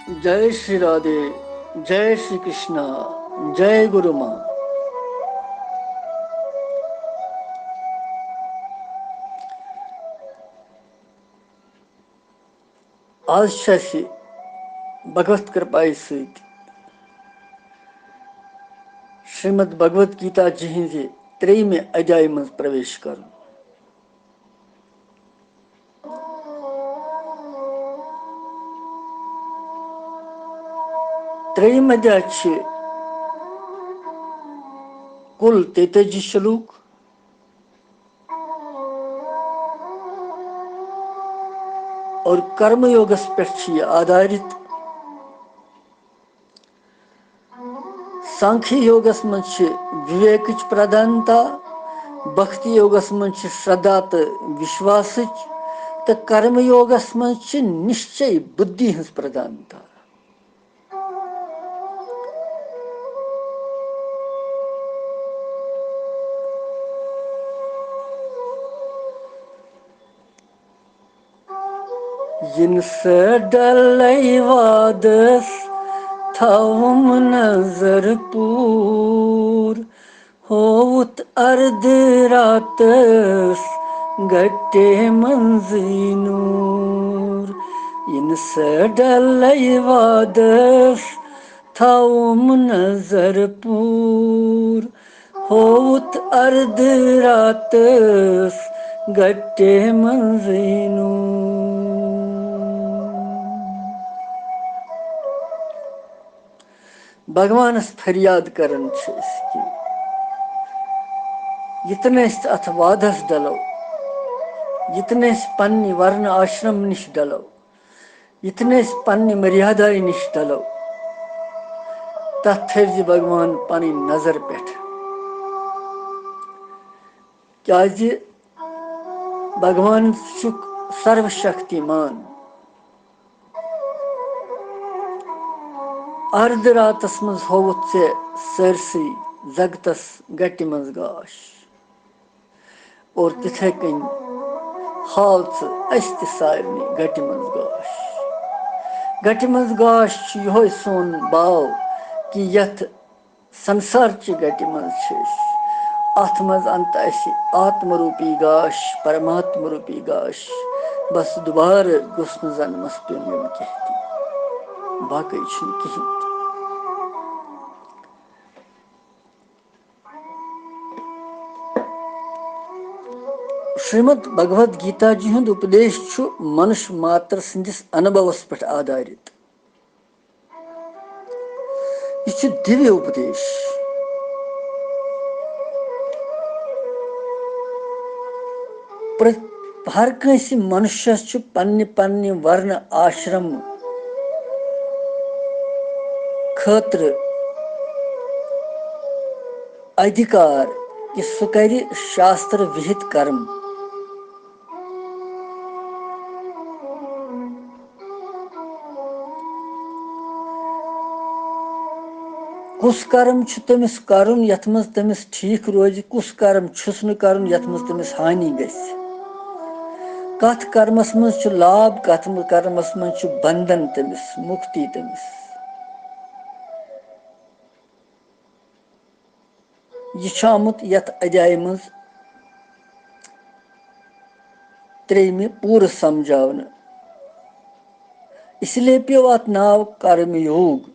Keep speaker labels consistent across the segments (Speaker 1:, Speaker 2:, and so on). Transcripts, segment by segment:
Speaker 1: जय श्री राधे, जय श्री कृष्णा, जय गुरु माँ। आज छे भगवत कृपाई सत श्रीमद भगवत गीता जी हिंजे 3 अध्याय मज प्रवेश कर। त्रेयम अध्याय कुल 33 श्लोक और कर्मयोगस पे आधारित। सांख्य योगस मज विवेक प्रधानता, भक्ति योगस मज श्रद्धा तो विश्वास, तो कर्मयोगस मज निश्चय बुद्धि हज प्रधानता। जिनसे डलई वादस थवम नजर पूर, होत अर्ध रातस गट्टे मंजी नूर। इनसे डलई वादस थवम नजर पूर, होत अर्ध रातस गट्टे मंजी नूर। भगवान फरियाद करन कि इतने अथ वादस डलो, इतने पन्नी वर्ण आश्रम निश डलो, इतने पन्नी मर्यादा निश डलो, तथ थी भगवान पनी नजर पे। क्या भगवान सर्वशक्तिमान। अर्ध रातस मज होवुत से सरसी जगतस गट्टि मज गाश, और तिथे कन हाल थ सारे गट्टि मज गाश। गट्टि मज गाश यो सोन भाव कि यथ संसार ची गट्टि मज अथ मज अंत आत्मरूपी गाश, परमात्म रूपी गाश। बस दोबार गुस जन्मस पेन यम कहती, बाकी कहीं। श्रीमद भगवत गीता जी हुंद उपदेश मनुष्य मात्र सिंदिस अनुभवस पे आधारित। यह दिव्य उपदेश। हर कंस मनुष्यस पन्ने पन्ने वर्ण आश्रम खतर अधिकार कि सह कर शास्त्र विहित कर्म। कुस कर्म तमिस करुन यथ मज तमिस ठीक रोज, कुस कर्म छुस न करुन यथ मज तमिस हानि गस। कथ कर्मस मज लाभ, कथ कर्मस मज बंधन तमिस, मुक्ति तमिस। यह आमुत यथ अध्याय मज 3 पूर समझावन। इसलिए पे अत नाव कर्मयोग।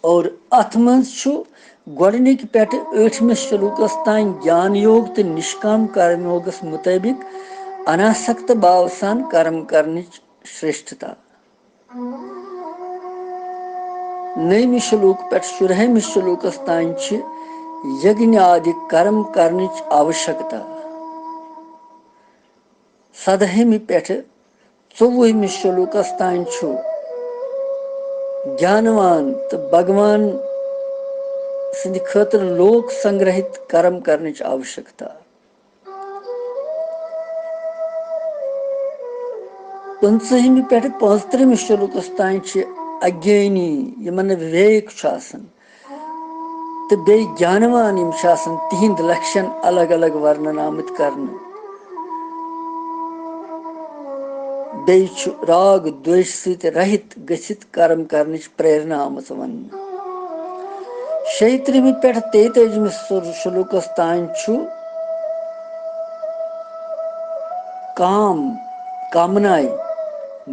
Speaker 1: और अथ मज गोडनिक पे 8वें श्लोकस तान ज्ञान योग तो निष्काम कर्म योगस मुताबिक अनासक्त भाव सान कर्म करने श्रेष्ठता। 9वें श्लोक पे 16वें श्लोकस तान यज्ञ आदि कर्म करने आवश्यकता। 17वें पे 24वें श्लोकस तान ज्ञानवान तो भगवान सिंध खतर लोक संग्रहित कर्म करने आवश्यकता। 15वें पे 35वें श्लोकस तान अज्ञानी यमन विवेक तो बे ज्ञानवान तिंद लक्षण अलग अलग वर्णन आमत करने बे राग द्वेष सहित रहित गसित कर्म करने प्रेरणा आमत वन 36 पे 33 शुलूकस तान काम कामनाई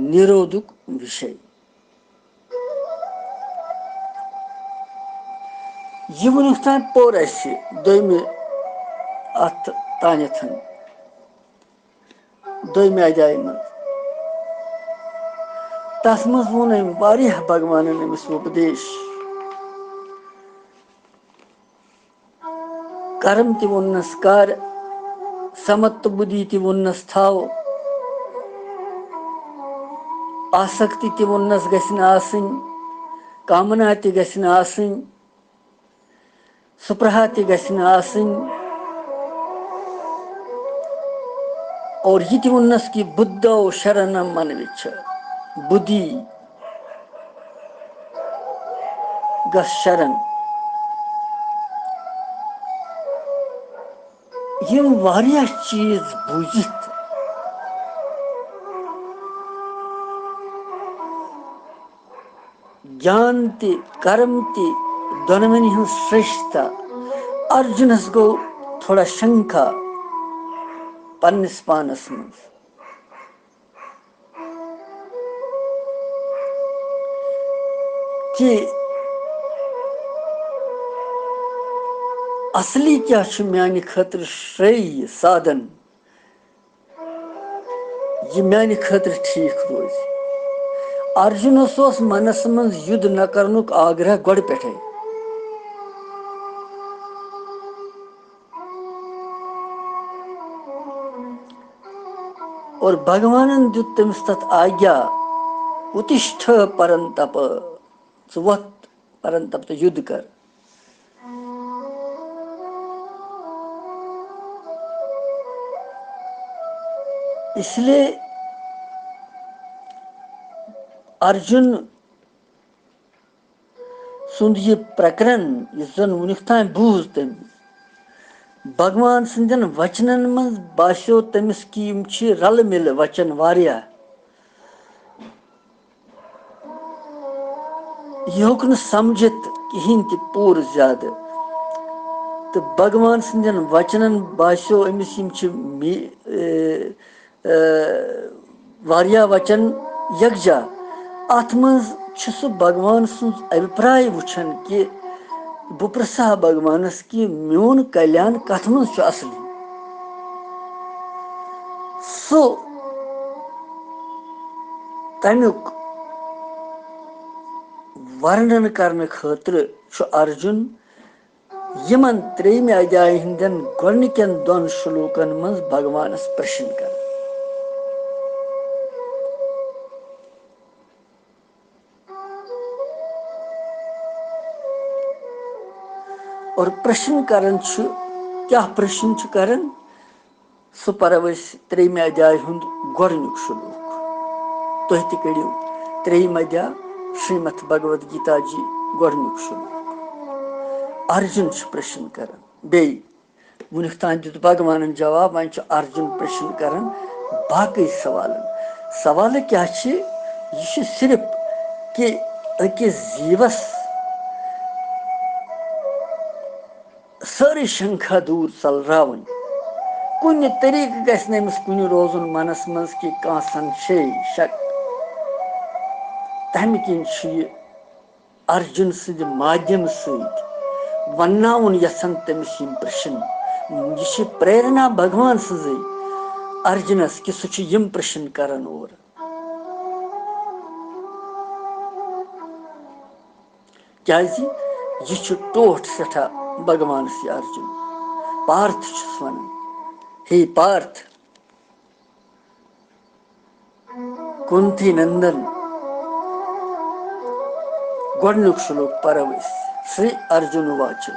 Speaker 1: निरोधक विषय यह वुन तान पोर दोमे अत तानथन दोमे अध्याय मज तथ मज वोन भगवान अमिस उपदेश कर्म ति वोन्नस कर समत्व बुद्धि ति वोन्नस थाव आसक्ति ति वोन्नस गछ न आसनी कामना ति गछ न आसनी सुप्रहा ति गछ न आसनी और ये ति वोन्नस की बुद्धो शरणम मनविच्छ बुद्धि गछ शरण यम वारिया चीज बूझित ज्ञान ति कर्म ति दोनवनी हन श्रेष्ठता अर्जुनस गो थोड़ा शंका पन्निस पानस मज कि असली क्या म्यान खतर श्रेय साधन यह म्यान खतर ठीक रोज अर्जुनस मनस मज युद्ध न करनुक आग्रह गोड़ पे और भगवान दुत तमिस तथ आज्ञा उत्तिष्ठ परंतप वत परंतप तो युद्ध कर इसलिए अर्जुन सुंद ये प्रकरण जन वुनिक तान बूझ तम भगवान सदन वचनन मज बास्यो तमिस कि यम रल मिल वचन वारिया यह होक न समझित कहीं ति पूर ज्यादा तो भगवान सदन वचनन बास्यो अमिस वारिया वचन यकजा अत मज भगवान सुन अभिप्राय वुछन कि बह प्रसा भगवानस कि मोन कल्याण कथ मज असली सो तमुक वर्णन करने खतर अर्जुन यमन 3 अध्याय हिंदन गोडनिकन 2 श्लोकन मज भगवानस प्रश्न कर और प्रश्न करन क्या प्रश्न करन सो परवस 3 अध्याय हुंद गोडनिक श्लोक तुह ति करियो 3 अध्याय श्रीमद् भगवद गीता जी गोडनिक श्लोक अर्जुन प्रश्न करन बे वुनिक तान दित भगवान जवाब वन अर्जुन प्रश्न करन बाकी सवाल क्या यह सिर्फ कि अकिस जीवस सारी शंका दूर चलरावन कुन तरीक गस नमिस कुन रोजन मनस मज कि कह संशय शक तम किन अर्जुन सद माध्यम सत वनावन यसन तमिस प्रश्न यह प्रेरणा भगवान सज अर्जुनस कि सह यम प्रश्न करन और क्या यह टोठ सठा भगवान से अर्जुन पार्थ वन हे पार्थ कुंती नंदन गोडनुक श्लोक परवस श्री अर्जुन वाच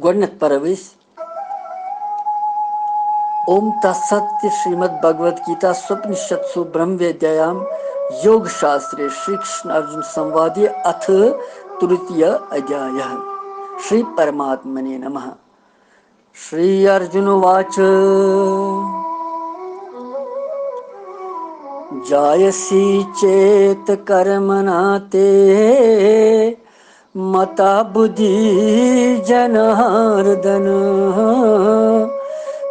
Speaker 1: गोडनक परवस ओम तत्सत्य श्रीमद् भगवद गीता स्वपनिषत्सु ब्रह्मवेद्यायाम योग शास्त्रे श्री कृष्ण अर्जुन संवादे अथ तृतीय अध्यायः। श्री परमात्मने नमः। श्री अर्जुन उवाच जायसी चेत कर्मणा ते मता बुद्धि जनार्दन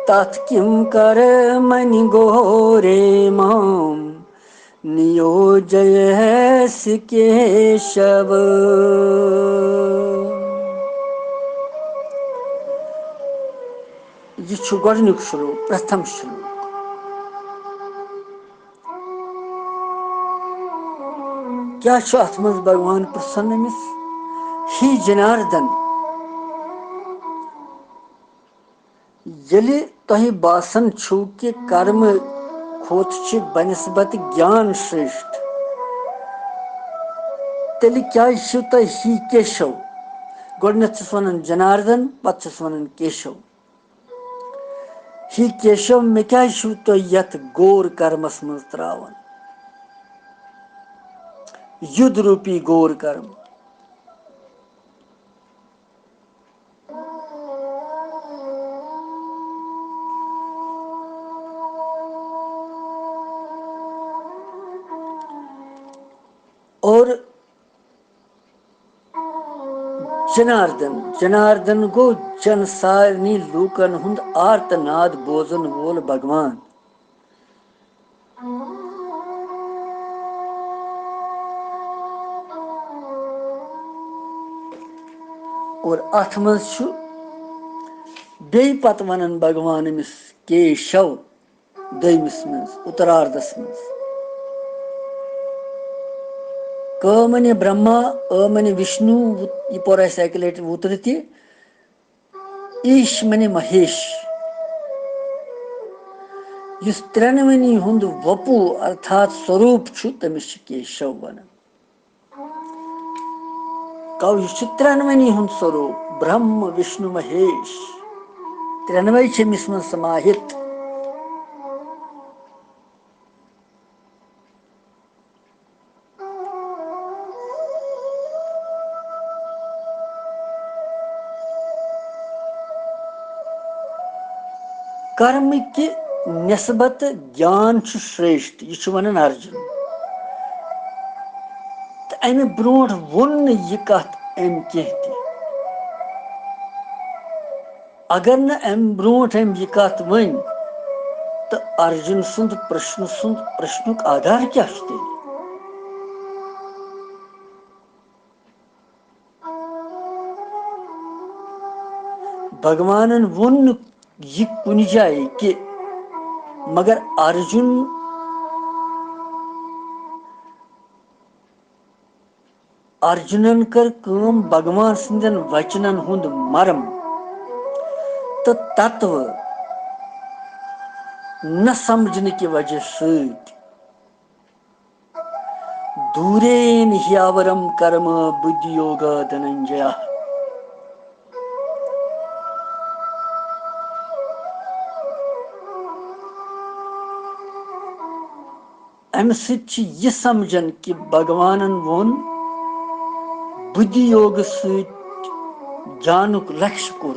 Speaker 1: तत्किं कर्मणि घोरे मां नियोजयसि केशव। यह गोडनिक श्लोक, प्रथम श्लोक। क्या अत मज भगवान प्रसन्न अमिस ही जनार्दन यदि तुह बासन छु कि कर्म खोत बनस्बत ज्ञान श्रेष्ठ तेल क्या तुह ही केशव। गोडनेथ वन जनार्दन पे वन केशव। ही केशव मे क्या तुह यथ गोर कर्मस मज त्रावन युद्ध रूपी गोर कर्म। और जनार्दन, जनार्दन गो जन सारनी लूकन हुंद आर्तनाद बोजन वोल भगवान। और अथ मज बे पत वनन भगवान अमिस केशव दयमिस मज उत्तरार्धस मज। क मने ब्रह्मा, अ मने विष्णु, यह पोर अकि लटि वुतर ति। ईश मने महेश। इस त्रेनवनी हुंद वपु अर्थात स्वरूप तमिस केशव वन। कौ त्रेनवनी हुंद स्वरूप ब्रह्म विष्णु महेश त्रेनवे अमिस मज समाहित। कर्म कि निस्बत ज्ञान श्रेष्ठ यह वनन अर्जुन। तो अमि ब्रोट वोन यह कथ अम कह ति। अगर न अम ब्रोट अम यह कथ वन तो अर्जुन सुंद प्रश्नुक आधार क्या तेल। भगवान वोन यह कुन जाए कि मगर अर्जुनन कर काम भगवान सिंदन वचनन हुंद मर्म तो तत्व न समझने की वजह से दूरेन ह्यावरम कर्म बुद्धि योग धनंजय। अम यह समझन कि भगवानन वोन बुद्धि योग ज्ञानुक लक्ष्य कोर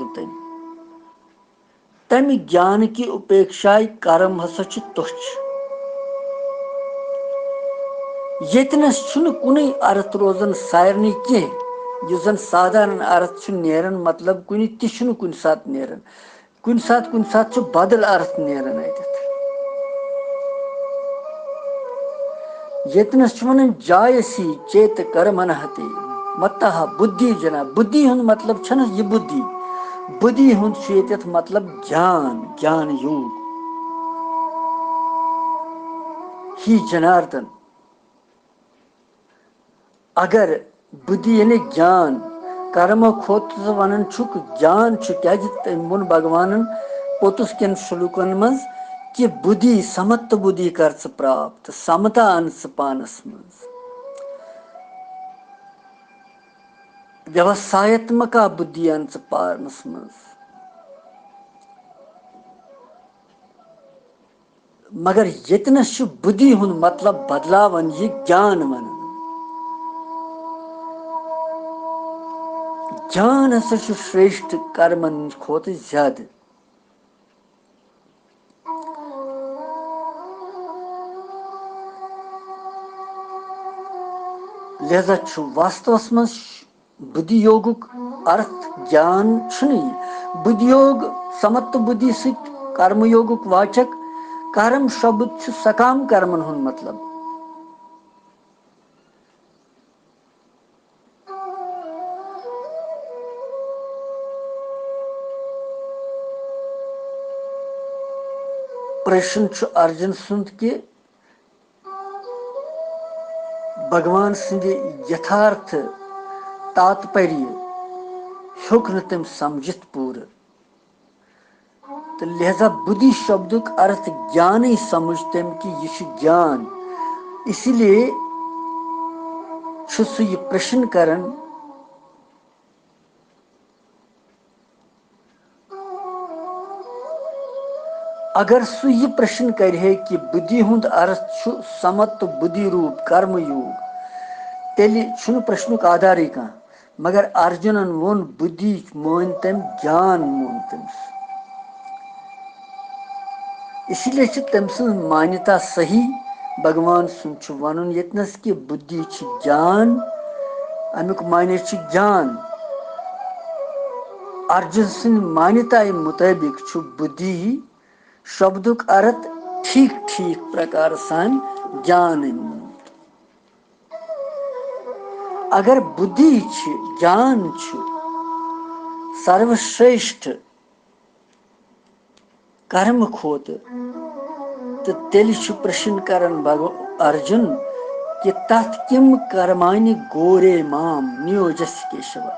Speaker 1: तमि ज्ञान की उपेक्षा कर्म हसा तुच्छ। यतनस कुन अर्थ रोजन सारनी कह जन साधारण अर्थ नेरन मतलब कुन तुन कुन सात नेरन कुन सात बदल अर्थ नेरन अत। यतनस वन जायसी चेत कर्मन हते मत बुद्धि जना। बुद्धि हुंद मतलब छन यह बुद्धि। बुद्धि हुंद मतलब ज्ञान, ज्ञान योग। ही जनार्दन अगर बुद्धि यानी ज्ञान कर्म खोत वन ज्ञान क्या वोन भगवान पोतुस किन श्लोकन मज कि बुद्धि समत्व बुद्धि कर प्राप्त समता अन पानस मज व्यवसायत्मका बुद्धि अन पानस मज। मगर यतनस बुद्धि हुंद मतलब बदलावन यह ज्ञान वन। ज्ञान हसा श्रेष्ठ कर्मन खोत ज्यादा। लिहाजा वास्तवस मज बुद्धि योगुक अर्थ ज्ञान बुद्धि योग समत्व बुद्धि सहित कर्म योगुक वाचक कर्म शब्द सकाम कर्मन हुन मतलब। प्रश्न अर्जुन सुंद के भगवान सिंधे यथार्थ तात्पर्य हेक न तम समझित पूर। तो लिहाजा बुद्धि शब्दुक अर्थ ज्ञान ही समझ तम कि यह ज्ञान। इसलिए सह यह प्रश्न करन अगर सह यह प्रश्न करे कि बुद्धि हुंद अर्थ समत्व बुद्धि रूप कर्म योग तेल प्रश्नुक आधार कह। मगर अर्जुनन वोन बुद्धि मोन तम ज्ञान मोन तम्स। इसलिए तम सं मान्यता सही भगवान सुन वन यतनस कि बुद्धि ज्ञान अमुक माने ज्ञान। अर्जुन सिंह मान्यता मुताबिक बुद्धि शब्दुक अर्थ ठीक ठीक प्रकार सान ज्ञान। अगर बुद्धि ज्ञान सर्वश्रेष्ठ कर्म खोत तो तेल प्रश्न करन अर्जुन कि तथ किम कर्माणि गोरे माम नियोजस केशव।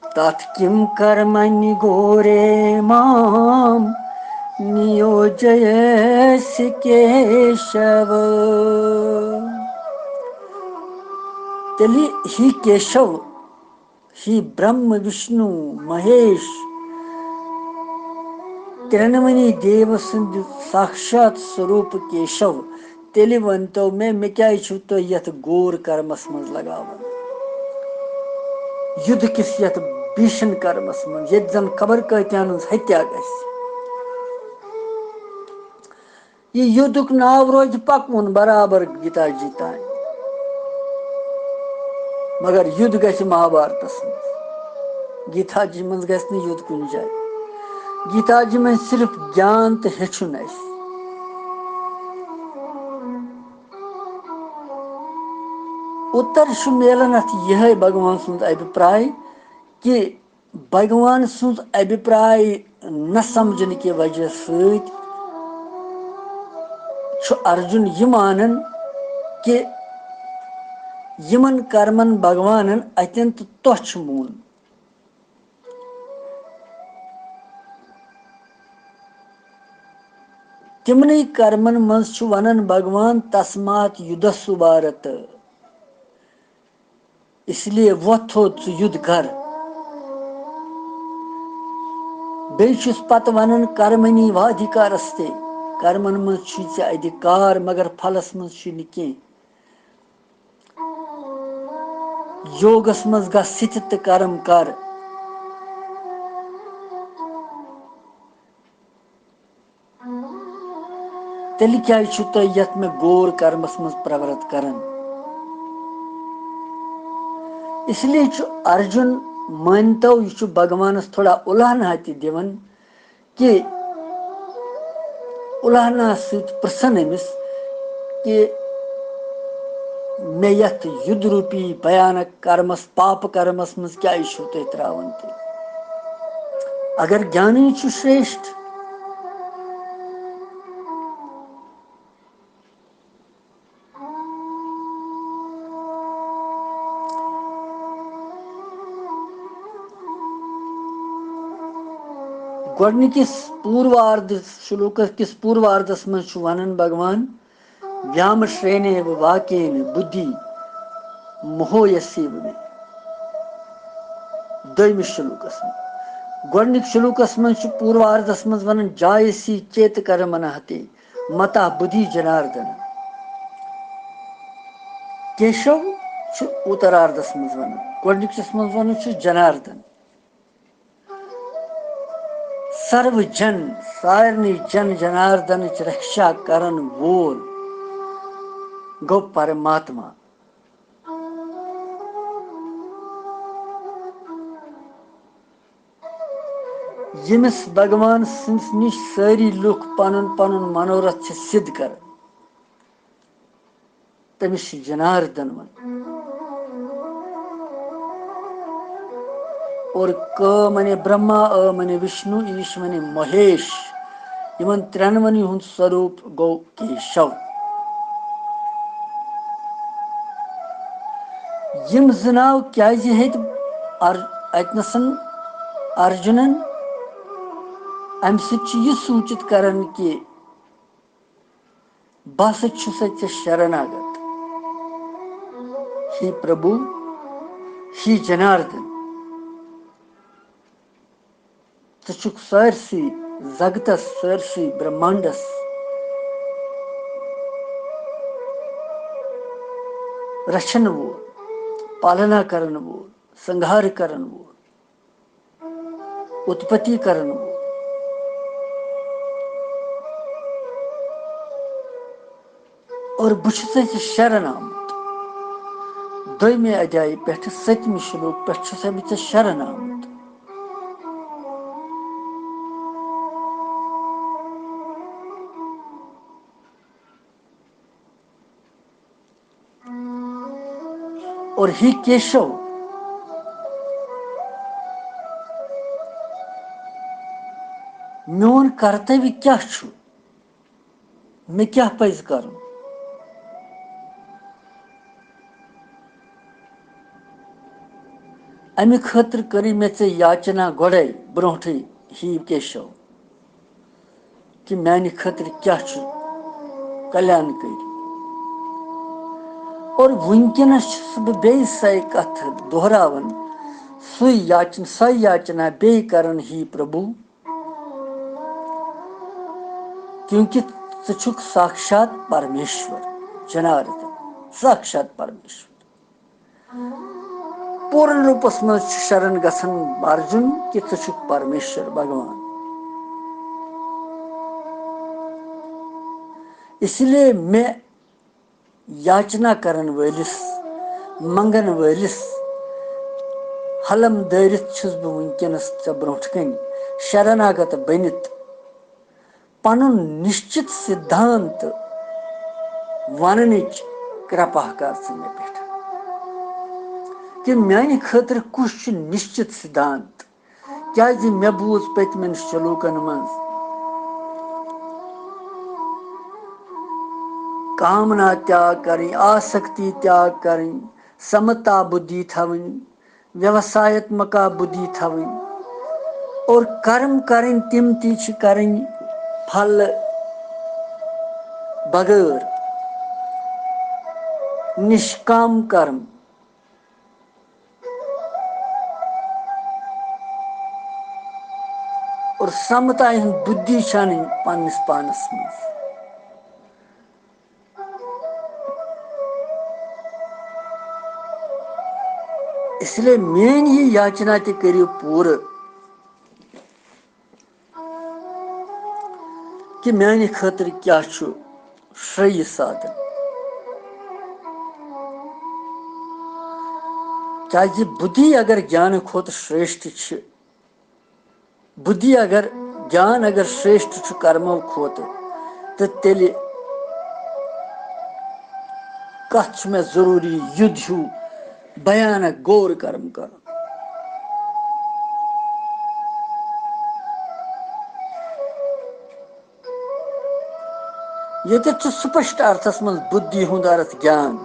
Speaker 1: तथ किम कर्माणि गोरे माम नियोजयस केशव। तेली ही केशव ही ब्रह्म विष्णु महेश त्रिनवनी देव सिंध साक्षात स्वरूप केशव तेली वन तो मैं क्या तो यथ गोर कर्मस मज लगावन। युद्ध किस यथ भीषण कर्मस मज ये जन खबर कत्यान हत्या गस। ये युद्धक नाव रोज पकवन बराबर गीता जी तान। मगर युद्ध गस महाभारतस मज गीता जी मज गस युद्ध कुन जाए। गीता जी में सिर्फ ज्ञान तो हेचुन अस। उत्तर मिलान अथ यह भगवान सुंद अभिप्राय कि भगवान सुंद अभिप्राय न समझने की वजह से अर्जुन यह मानन कि यमन कर्मन भगवान अत्यंत तुच्छ मून। तिमन कर्मन मज वनन भगवान तस्मात युद्धसु भारत। इसलिए वथो युद्ध कर। बेचुस पत वनन कर्मणि वाधिकारस्ते कर्मन मज अधिकार मगर फलस मज कह। योगस मज ग स्थित कर्म कर। तेल क्या यथ में गोर कर्मस मज प्रवृत्त करन। इसलिए अर्जुन मानतो यह भगवान थोड़ा उलाहना दिवन कि उलाहना प्रसन्न अमिस कि मे यथ युद्ध रूपी भयानक कर्मस पाप कर्मस मज क्या तुम त्रावन। अगर ज्ञानी श्रेष्ठ गोडनिकिस पूर्वार्ध श्लोक किस पूर्वार्धस मज वनन भगवान व्याम श्रेणे वाक्येन बुद्धि मोहयसेव में। दोयमिस श्लोकस में गोडनिक श्लोकस मज पूर्वार्धस मज वनन जायसी चेत कर्मणः मता बुद्धि जनार्दन। केशव उत्तरार्धस मज वन गोडनिकस मज वन जनार्दन सर्व जन सारनी जन जनार्दन रक्षा करन वोल गो परमात्मा। यमिस भगवान सिंस निश सारी लुक पनुन पनुन मनोरथ सिद्ध कर तमिस जनार्दन वन। और क मने ब्रह्मा अ मने विष्णु ईश मने महेश यमन त्रेन वनी हुंद स्वरूप गो केशव। यम जनाव क्या अतनसन अर्जुनन अम सह सूचित करन कि बस शरणागत ही प्रभु ही जनार्दन तुक सारसी जगतस सारसी ब्रह्मांडस रचन वो पालना करन वो संहार करन वो उत्पत्ति करन वो। और बुछ शरण आमुत दोमे अध्याय पे 7वें श्लोक पे बे शरण आमुत। और ही केशव मोन कर्तव्य क्या छु मे क्या पज कर अमि खतर करी मे चे याचना गोड़े ब्रोठे ही केशव कि मानि खतर क्या छु कल्याण करी। और वुनकनस बे सही कथ दोहरावन सही याचना बे करन ही प्रभु क्योंकि तुक साक्षात परमेश्वर जनार्दन साक्षात परमेश्वर। पूर्ण रूपस मज शरण गसन अर्जुन कि तुक परमेश्वर भगवान। इसलिए मैं याचना करन वलिस मंगन वलिस हलम दरित छुस बह वुनकनस ब्रोठ कन शरणागत बनित पनुन निश्चित सिद्धांत वननिच कृपा कर मे पे कि मानि खतर कुछ निश्चित सिद्धांत क्या मे बूज पतमन श्लोकन मज कामना त्याग करें आसक्ति त्याग करें समता बुद्धि थवन व्यवसायत्मका बुद्धि थवन और कर्म करें तिम तीछ करें फल बगैर निष्काम कर्म। और समता बुद्धि छान पन्नस पानस मज। इसलिए मेन ये याचना ते करियो पूरा कि मानि खतर क्या छु श्रेय साधन क्या बुद्धि अगर ज्ञान खोत श्रेष्ठ बुद्धि अगर ज्ञान अगर श्रेष्ठ कर्मो खोत तो तेल कथ में जरूरी युद्ध हूँ भयानक घोर कर्म कर। ये स्पष्ट अर्थस मज बुद्धि हुंद अर्थ ज्ञान।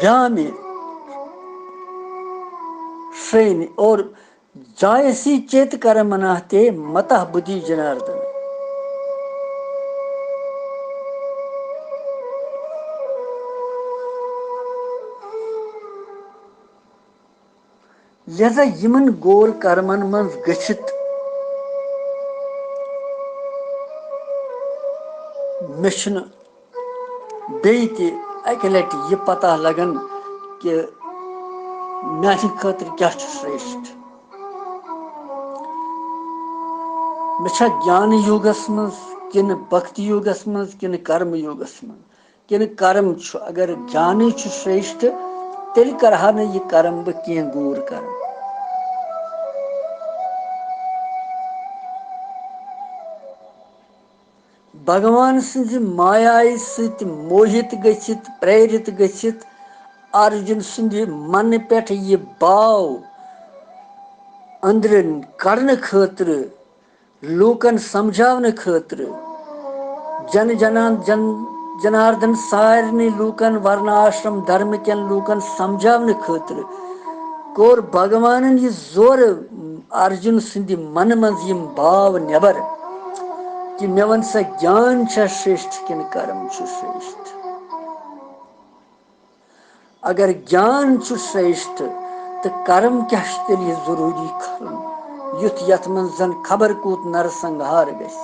Speaker 1: व्यामि श्रेणी और जायसी चेत कर मनाते मतः बुद्धि जनार्दन। लिहाजा यमन गोर कर्मन मज गछित मे छुनु बेयि ते अकि लटि यह पता लगन कि म्यानि खतर क्या छु श्रेष्ठ। मे छा ज्ञान युगस मज किन भक्ति युगस मज किन कर्म युगस मज किन कर्म छु। अगर ज्ञान छु श्रेष्ठ तेल करहा न यह कर्म बह कह गूर कर्म। भगवान सज मायाय सत मोहित गछित प्रेरित गछित अर्जुन सुंद मन पे यह बाव अंदर कड़न खतर लूकन समझावन खतर जनार्दन सारे लूकन वर्णाश्रम धर्म कन लूकन समझावन खतर कोर भगवान यह जोर अर्जुन सद मन मज भाव नबर कि मे वन सा ज्ञान छा श्रेष्ठ किन कर्म छु श्रेष्ठ। अगर ज्ञान छु श्रेष्ठ तो कर्म क्या तेल जरूरी कर युथ यथ मन जन खबर कूत नरसंहार गस।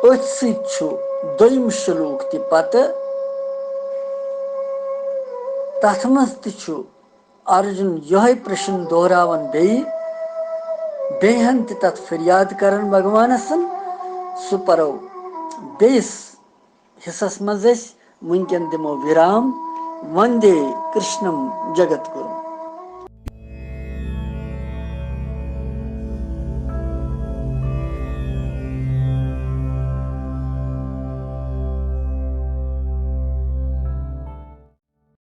Speaker 1: अथ दोयम श्लोक ति पत तथ मज छु अर्जुन यह प्रश्न दोहरावन बेहन तथ फरियाद करन भगवान सन सु परो बेस हिस्सस मज वनकन दिमो विराम। वंदे कृष्णम जगत गुरु।